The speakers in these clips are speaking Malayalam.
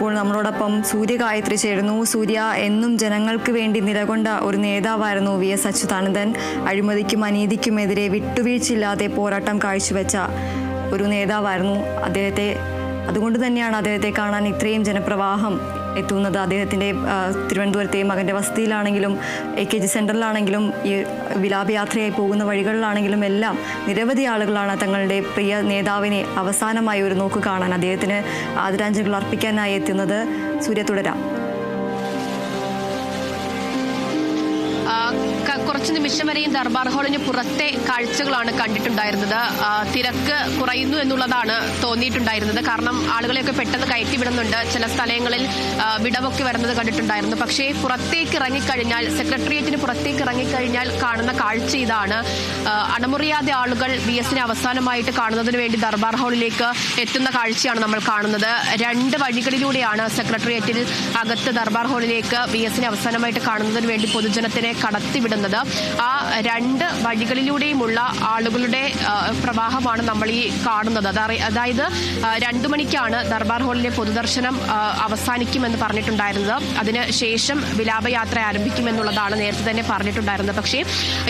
ഇപ്പോൾ നമ്മളോടൊപ്പം സൂര്യ ഗായത്രി ചേരുന്നു. സൂര്യ, എന്നും ജനങ്ങൾക്ക് വേണ്ടി നിലകൊണ്ട ഒരു നേതാവായിരുന്നു VS അച്യുതാനന്ദൻ. അഴിമതിക്കും അനീതിക്കുമെതിരെ വിട്ടുവീഴ്ചയില്ലാതെ പോരാട്ടം കാഴ്ചവെച്ച ഒരു നേതാവായിരുന്നു അതുകൊണ്ട് തന്നെയാണ് അദ്ദേഹത്തെ കാണാൻ ഇത്രയും ജനപ്രവാഹം എത്തുന്നത്. അദ്ദേഹത്തിൻ്റെ തിരുവനന്തപുരത്തെ മകൻ്റെ വസതിയിലാണെങ്കിലും AKG സെൻറ്ററിലാണെങ്കിലും ഈ വിലാപയാത്രയായി പോകുന്ന വഴികളിലാണെങ്കിലും എല്ലാം നിരവധി ആളുകളാണ് തങ്ങളുടെ പ്രിയ നേതാവിനെ അവസാനമായി ഒരു നോക്ക് കാണാൻ, അദ്ദേഹത്തിന് ആദരാഞ്ജലികൾ അർപ്പിക്കാനായി എത്തുന്നത്. സൂര്യ, തുടരാം. കുറച്ച് നിമിഷം വരെയും ദർബാർ ഹാളിന് പുറത്തെ കാഴ്ചകളാണ് കണ്ടിട്ടുണ്ടായിരുന്നത്. തിരക്ക് കുറയുന്നു എന്നുള്ളതാണ് തോന്നിയിട്ടുണ്ടായിരുന്നത്. കാരണം ആളുകളെയൊക്കെ പെട്ടെന്ന് കയറ്റി വിടുന്നുണ്ട്. ചില സ്ഥലങ്ങളിൽ വിടവൊക്കെ വരുന്നത് കണ്ടിട്ടുണ്ടായിരുന്നു. പക്ഷേ പുറത്തേക്ക് ഇറങ്ങിക്കഴിഞ്ഞാൽ, സെക്രട്ടേറിയറ്റിന് പുറത്തേക്ക് ഇറങ്ങിക്കഴിഞ്ഞാൽ കാണുന്ന കാഴ്ച ഇതാണ്. അണമുറിയാതെ ആളുകൾ VSനെ അവസാനമായിട്ട് കാണുന്നതിന് വേണ്ടി ദർബാർ ഹാളിലേക്ക് എത്തുന്ന കാഴ്ചയാണ് നമ്മൾ കാണുന്നത്. രണ്ട് വഴികളിലൂടെയാണ് സെക്രട്ടേറിയറ്റിൽ അകത്ത് ദർബാർ ഹാളിലേക്ക് VSനെ അവസാനമായിട്ട് കാണുന്നതിന് വേണ്ടി പൊതുജനത്തിനെ കടത്തിവിടുന്നത്. ആ രണ്ട് വഴികളിലൂടെയുമുള്ള ആളുകളുടെ പ്രവാഹമാണ് നമ്മൾ ഈ കാണുന്നത്. അതായത് 2 മണിക്കാണ് ദർബാർ ഹാളിലെ പൊതുദർശനം അവസാനിക്കുമെന്ന് പറഞ്ഞിട്ടുണ്ടായിരുന്നത്. അതിന് ശേഷം വിലാപയാത്ര ആരംഭിക്കുമെന്നുള്ളതാണ് നേരത്തെ തന്നെ പറഞ്ഞിട്ടുണ്ടായിരുന്നത്. പക്ഷേ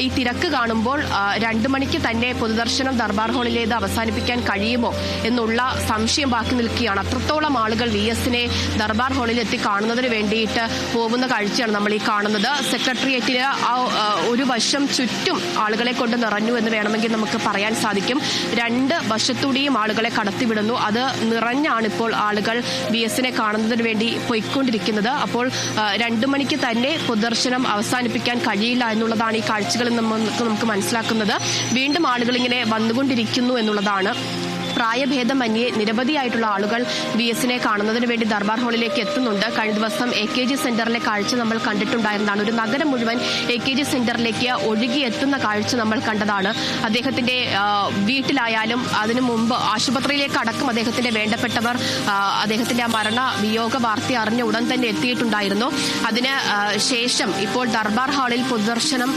ഈ തിരക്ക് കാണുമ്പോൾ 2 മണിക്ക് തന്നെ പൊതുദർശനം ദർബാർ ഹാളിലേത് അവസാനിപ്പിക്കാൻ കഴിയുമോ എന്നുള്ള സംശയം ബാക്കി നിൽക്കുകയാണ്. അത്രത്തോളം ആളുകൾ VSനെ ദർബാർ ഹാളിൽ എത്തി കാണുന്നതിന് വേണ്ടിയിട്ട് പോകുന്ന കാഴ്ചയാണ് നമ്മൾ ഈ കാണുന്നത്. സെക്രട്ടേറിയറ്റിന് ഒരു വശം ചുറ്റും ആളുകളെ കൊണ്ട് നിറഞ്ഞു എന്ന് വേണമെങ്കിൽ നമുക്ക് പറയാൻ സാധിക്കും. 2 വശത്തൂടെയും ആളുകളെ കടത്തിവിടുന്നു. അത് നിറഞ്ഞാണ് ഇപ്പോൾ ആളുകൾ VSനെ കാണുന്നതിന് വേണ്ടി പോയിക്കൊണ്ടിരിക്കുന്നത്. അപ്പോൾ 2 മണിക്ക് തന്നെ പൊതുദർശനം അവസാനിപ്പിക്കാൻ കഴിയില്ല എന്നുള്ളതാണ് ഈ കാഴ്ചകളിൽ നമുക്ക് മനസ്സിലാക്കുന്നത്. വീണ്ടും ആളുകൾ ഇങ്ങനെ വന്നുകൊണ്ടിരിക്കുന്നു എന്നുള്ളതാണ്. പ്രായഭേദമന്യേ നിരവധിയായിട്ടുള്ള ആളുകൾ VSനെ കാണുന്നതിന് വേണ്ടി ദർബാർ ഹാളിലേക്ക് എത്തുന്നുണ്ട്. കഴിഞ്ഞ ദിവസം AKG സെന്ററിലെ കാഴ്ച നമ്മൾ കണ്ടിട്ടുണ്ടായിരുന്നതാണ്. ഒരു നഗരം മുഴുവൻ AKG സെന്ററിലേക്ക് ഒഴുകിയെത്തുന്ന കാഴ്ച നമ്മൾ കണ്ടതാണ്. അദ്ദേഹത്തിന്റെ വീട്ടിലായാലും അതിനു മുമ്പ് ആശുപത്രിയിലേക്ക് അടക്കം അദ്ദേഹത്തിന്റെ വേണ്ടപ്പെട്ടവർ അദ്ദേഹത്തിന്റെ ആ മരണ വിയോഗ വാർത്ത അറിഞ്ഞ ഉടൻ തന്നെ എത്തിയിട്ടുണ്ടായിരുന്നു. അതിന് ശേഷം ഇപ്പോൾ ദർബാർ ഹാളിൽ പൊതുദർശനം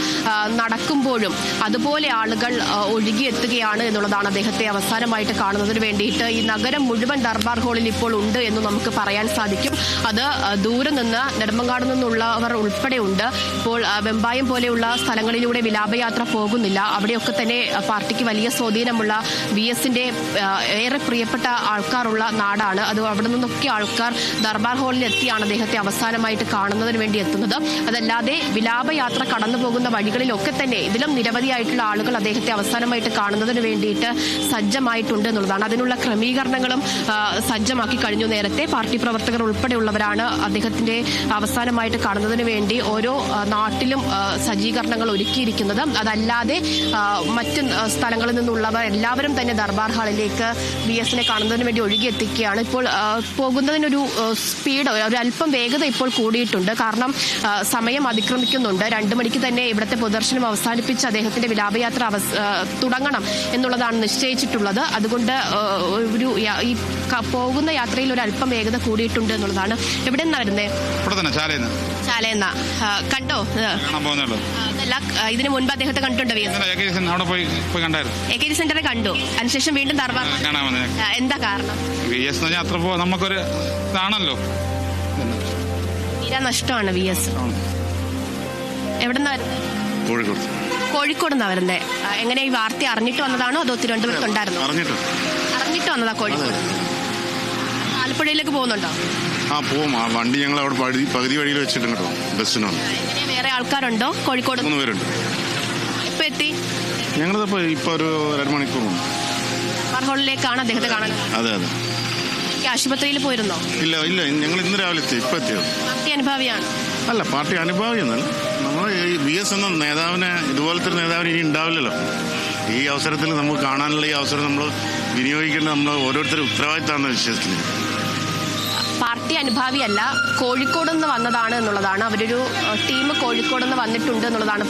നടക്കുമ്പോഴും അതുപോലെ ആളുകൾ ഒഴുകിയെത്തുകയാണ് എന്നുള്ളതാണ് അദ്ദേഹത്തെ അവസാനമായിട്ട് കാണുന്നതിന് വേണ്ടിയിട്ട്. ഈ നഗരം മുഴുവൻ ദർബാർ ഹാളിൽ ഇപ്പോൾ ഉണ്ട് എന്ന് നമുക്ക് പറയാൻ സാധിക്കും. അത് ദൂരെ നിന്ന് നെടുമങ്ങാട് നിന്നുള്ളവർ ഉൾപ്പെടെ ഉണ്ട്. ഇപ്പോൾ വെമ്പായം പോലെയുള്ള സ്ഥലങ്ങളിലൂടെ വിലാപയാത്ര പോകുന്നില്ല. അവിടെയൊക്കെ തന്നെ പാർട്ടിക്ക് വലിയ സ്വാധീനമുള്ള VSന്റെ ഏറെ പ്രിയപ്പെട്ട ആൾക്കാരുള്ള നാടാണ്. അത് അവിടെ നിന്നൊക്കെ ആൾക്കാർ ദർബാർ ഹാളിൽ എത്തിയാണ് അദ്ദേഹത്തെ അവസാനമായിട്ട് കാണുന്നതിന് വേണ്ടി എത്തുന്നത്. അതല്ലാതെ വിലാപയാത്ര കടന്നു പോകുന്ന വഴികളിലൊക്കെ തന്നെ ഇതിലും നിരവധിയായിട്ടുള്ള ആളുകൾ അദ്ദേഹത്തെ അവസാനമായിട്ട് കാണുന്നതിന് വേണ്ടിയിട്ട് സജ്ജമായിട്ടുണ്ട് എന്നുള്ളതാണ്. അതിനുള്ള ക്രമീകരണങ്ങളും സജ്ജമാക്കി കഴിഞ്ഞു. നേരത്തെ പാർട്ടി പ്രവർത്തകർ ഉൾപ്പെടെയുള്ളവരാണ് അദ്ദേഹത്തിന്റെ അവസാനമായിട്ട് കാണുന്നതിന് വേണ്ടി ഓരോ നാട്ടിലും സജ്ജീകരണങ്ങൾ ഒരുക്കിയിരിക്കുന്നത്. അതല്ലാതെ മറ്റ് സ്ഥലങ്ങളിൽ നിന്നുള്ളവർ എല്ലാവരും തന്നെ ദർബാർ ഹാളിലേക്ക് VSനെ കാണുന്നതിന് വേണ്ടി ഒഴുകിയെത്തിക്കുകയാണ്. ഇപ്പോൾ പോകുന്നതിനൊരു സ്പീഡ്, ഒരു അല്പം വേഗത ഇപ്പോൾ കൂടിയിട്ടുണ്ട്. കാരണം സമയം അതിക്രമിക്കുന്നുണ്ട്. 2 മണിക്ക് തന്നെ ഇവിടുത്തെ പൊതുദർശനം അവസാനിപ്പിച്ച് അദ്ദേഹത്തിന്റെ വിലാപയാത്ര തുടങ്ങണം എന്നുള്ളതാണ് നിശ്ചയിച്ചിട്ടുള്ളത്. അതുകൊണ്ട് ഈ പോകുന്ന യാത്രയിൽ ഒരു അല്പം വേഗത കൂടിയിട്ടുണ്ട് എന്നുള്ളതാണ്. എവിടെ നിന്നാ വരുന്നേ? ചാലേന്ന കണ്ടോ? അതല്ല, ഇതിനു മുൻപ് അദ്ദേഹത്തെ കണ്ടിട്ടുണ്ടോ? AKG സെന്ററിൽ കണ്ടു. അതിനുശേഷം വീണ്ടും ദർബാർ. എന്താ കാരണം? നമുക്കൊരു ഇതാണല്ലോ, തീരാ നഷ്ടമാണ് VS. എവിടെ നിന്നാ വരുന്നത്? കോഴിക്കോട് നിന്നാ വരുന്നേ. എങ്ങനെ ഈ വാർത്ത അറിഞ്ഞിട്ട് വന്നതാണോ അതോ തിരുവനന്തപുരത്ത് ഉണ്ടായിരുന്നു? അറിഞ്ഞിട്ട് വന്നതാ കോഴിക്കോട്. ആലപ്പുഴയിലേക്ക് പോകുന്നുണ്ടോ? പോവും. ആ വണ്ടി ഞങ്ങൾ അവിടെ പകുതി വഴിയിൽ വെച്ചിട്ടുണ്ട് കേട്ടോ. ബസ്സിനാണ്. വേറെ ആൾക്കാരുണ്ടോ കോഴിക്കോട്? 3 പേരുണ്ട്. ഇപ്പൊ എത്തി? ഞങ്ങളിപ്പോ ഒരു 2 മണിക്കൂർ ദർബാർ ഹാളിലേക്കാണ് അദ്ദേഹത്തെ കാണുന്നത്. അതെ. ആശുപത്രിയിൽ പോയിരുന്നോ? ഇല്ല, ഞങ്ങൾ ഇന്ന് രാവിലെ ഇപ്പൊ എത്തിയത്. പാർട്ടി അനുഭാവിയാണ്? അല്ല, പാർട്ടി അനുഭാവി എന്നല്ല. നമ്മൾ ഈ VS എന്ന നേതാവിനെ, ഇതുപോലത്തെ ഒരു നേതാവിന് ഇനി ഉണ്ടാവില്ലല്ലോ. ഈ അവസരത്തിൽ നമുക്ക് കാണാനുള്ള ഈ അവസരം നമ്മൾ വിനിയോഗിക്കേണ്ടത് നമ്മൾ ഓരോരുത്തരും ഉത്തരവാദിത്തമാണെന്ന് വിശ്വസിക്കുന്നത്. പാർട്ടി അനുഭാവിയല്ല, കോഴിക്കോട് നിന്ന് വന്നതാണ് എന്നുള്ളതാണ്. അവരൊരു ടീം കോഴിക്കോട് നിന്ന് വന്നിട്ടുണ്ട് എന്നുള്ളതാണ്